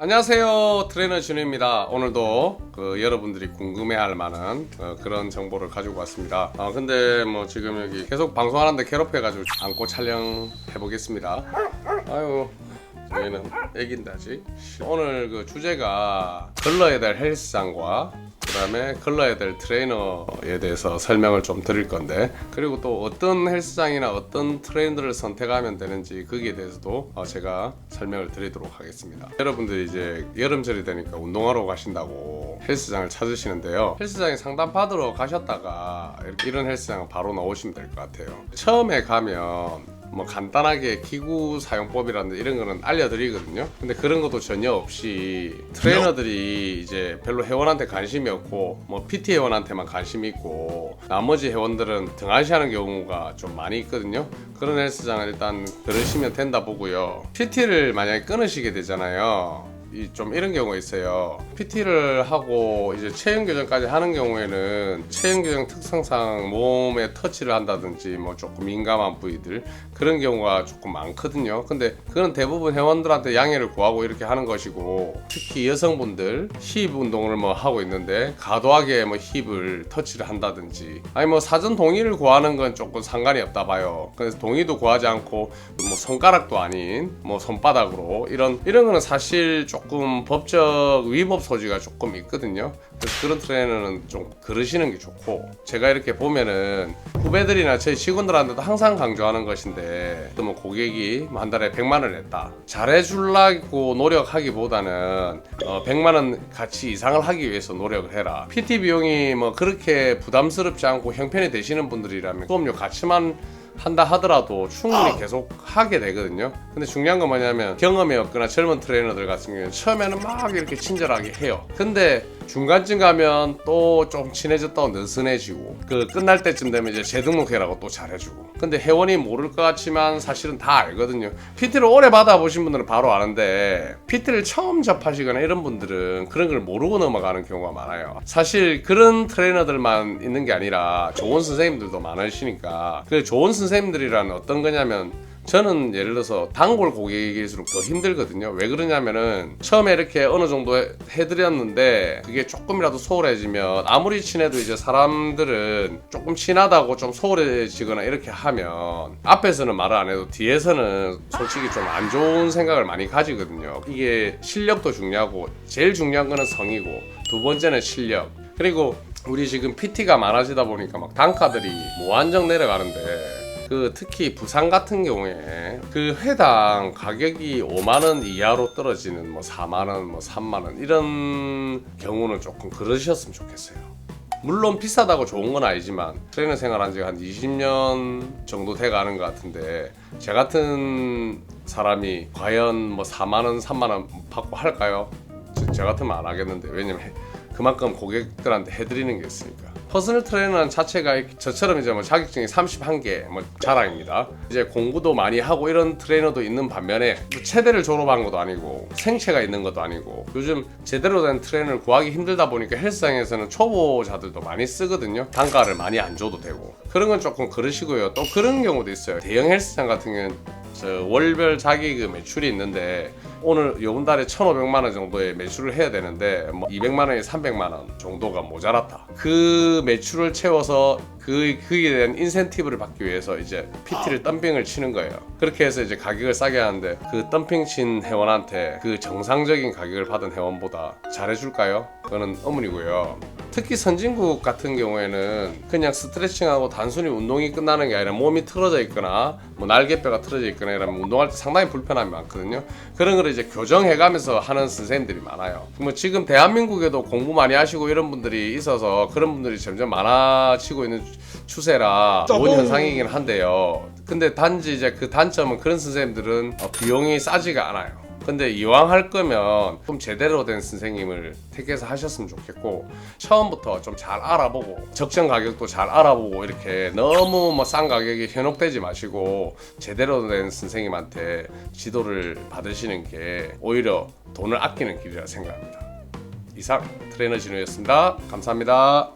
안녕하세요, 트레이너 진우입니다. 오늘도 여러분들이 궁금해할 만한 그런 정보를 가지고 왔습니다. 근데 뭐 지금 여기 계속 방송하는데 괴롭혀가지고 안고 촬영해 보겠습니다. 아유, 저희는 애기인데 아직. 오늘 그 주제가 걸러야 될 헬스장과 그 다음에 걸러야 될 트레이너에 대해서 설명을 좀 드릴 건데, 그리고 또 어떤 헬스장이나 어떤 트레이너를 선택하면 되는지 거기에 대해서도 제가 설명을 드리도록 하겠습니다. 여러분들이 이제 여름철이 되니까 운동하러 가신다고 헬스장을 찾으시는데요, 헬스장에 상담 받으러 가셨다가 이런 헬스장은 바로 나오시면 될 것 같아요. 처음에 가면 뭐 간단하게 기구 사용법이라든지 이런 거는 알려드리거든요. 근데 그런 것도 전혀 없이 트레이너들이 이제 별로 회원한테 관심이 없고 뭐 PT 회원한테만 관심이 있고 나머지 회원들은 등한시하는 경우가 좀 많이 있거든요. 그런 헬스장은 일단 들으시면 된다 보고요. PT를 만약에 끊으시게 되잖아요. 좀 이런 경우가 있어요. PT를 하고 이제 체형 교정까지 하는 경우에는 체형 교정 특성상 몸에 터치를 한다든지 뭐 조금 민감한 부위들 그런 경우가 조금 많거든요. 근데 그건 대부분 회원들한테 양해를 구하고 이렇게 하는 것이고, 특히 여성분들 힙 운동을 뭐 하고 있는데 과도하게 뭐 힙을 터치를 한다든지 아니 뭐 사전 동의를 구하는 건 조금 상관이 없다 봐요. 그래서 동의도 구하지 않고 뭐 손가락도 아닌 뭐 손바닥으로 이런 거는 사실 조금 법적 위법 소지가 조금 있거든요. 그래서 그런 트레이너는 좀 그러시는 게 좋고, 제가 이렇게 보면은 후배들이나 저희 직원들한테도 항상 강조하는 것인데, 또 뭐 고객이 한 달에 100만 원 냈다, 잘해주려고 노력하기보다는 100만 원 가치 이상을 하기 위해서 노력을 해라. PT 비용이 뭐 그렇게 부담스럽지 않고 형편이 되시는 분들이라면 수업료 가치만 한다 하더라도 충분히 계속 하게 되거든요. 근데 중요한 건 뭐냐면, 경험이 없거나 젊은 트레이너들 같은 경우는 처음에는 막 이렇게 친절하게 해요. 근데 중간쯤 가면 또 좀 친해졌다고 느슨해지고, 끝날 때쯤 되면 이제 재등록해라고 또 잘해주고. 근데 회원이 모를 것 같지만 사실은 다 알거든요. PT를 오래 받아보신 분들은 바로 아는데, PT를 처음 접하시거나 이런 분들은 그런 걸 모르고 넘어가는 경우가 많아요. 사실 그런 트레이너들만 있는 게 아니라 좋은 선생님들도 많으시니까. 그 좋은 선생님들이란 어떤 거냐면, 저는 예를 들어서 단골 고객일수록 더 힘들거든요. 왜 그러냐면은 처음에 이렇게 어느 정도 해드렸는데 그게 조금이라도 소홀해지면, 아무리 친해도 이제 사람들은 조금 친하다고 좀 소홀해지거나 이렇게 하면 앞에서는 말을 안 해도 뒤에서는 솔직히 좀 안 좋은 생각을 많이 가지거든요. 이게 실력도 중요하고 제일 중요한 거는 성이고, 두 번째는 실력. 그리고 우리 지금 PT가 많아지다 보니까 막 단가들이 무한정 내려가는데, 특히 부산 같은 경우에 그 회당 가격이 5만원 이하로 떨어지는 뭐 4만원, 뭐 3만원 이런 경우는 조금 그러셨으면 좋겠어요. 물론 비싸다고 좋은 건 아니지만 트레이너 생활한 지가 한 20년 정도 돼 가는 것 같은데, 제 같은 사람이 과연 뭐 4만원, 3만원 받고 할까요? 저 같으면 안 하겠는데, 왜냐면 그만큼 고객들한테 해드리는 게 있으니까. 퍼스널 트레이너는 자체가 저처럼 이제 뭐 자격증이 31개 뭐 자랑입니다. 이제 공부도 많이 하고 이런 트레이너도 있는 반면에 체대를 졸업한 것도 아니고 생체가 있는 것도 아니고, 요즘 제대로 된 트레이너를 구하기 힘들다 보니까 헬스장에서는 초보자들도 많이 쓰거든요. 단가를 많이 안 줘도 되고. 그런 건 조금 그러시고요. 또 그런 경우도 있어요. 대형 헬스장 같은 경우는 월별 자기 매출이 있는데, 오늘 요번 달에 1,500만 원 정도의 매출을 해야 되는데 뭐 200만 원에 300만 원 정도가 모자랐다. 그 매출을 채워서 거기에 대한 인센티브를 받기 위해서 이제 PT를 덤핑을 치는 거예요. 그렇게 해서 이제 가격을 싸게 하는데, 그 덤핑 친 회원한테 그 정상적인 가격을 받은 회원보다 잘해줄까요? 그거는 의문이고요. 특히 선진국 같은 경우에는 그냥 스트레칭하고 단순히 운동이 끝나는 게 아니라 몸이 틀어져 있거나 뭐 날개뼈가 틀어져 있거나 이러면 운동할 때 상당히 불편함이 많거든요. 그런 걸 이제 교정해가면서 하는 선생님들이 많아요. 뭐 지금 대한민국에도 공부 많이 하시고 이런 분들이 있어서 그런 분들이 점점 많아지고 있는 추세라 좋은 현상이긴 한데요. 근데 단지 이제 그 단점은 그런 선생님들은 비용이 싸지가 않아요. 근데 이왕 할 거면 좀 제대로 된 선생님을 택해서 하셨으면 좋겠고, 처음부터 좀 잘 알아보고 적정 가격도 잘 알아보고, 이렇게 너무 뭐 싼 가격에 현혹되지 마시고 제대로 된 선생님한테 지도를 받으시는 게 오히려 돈을 아끼는 길이라 생각합니다. 이상 트레이너 진우였습니다. 감사합니다.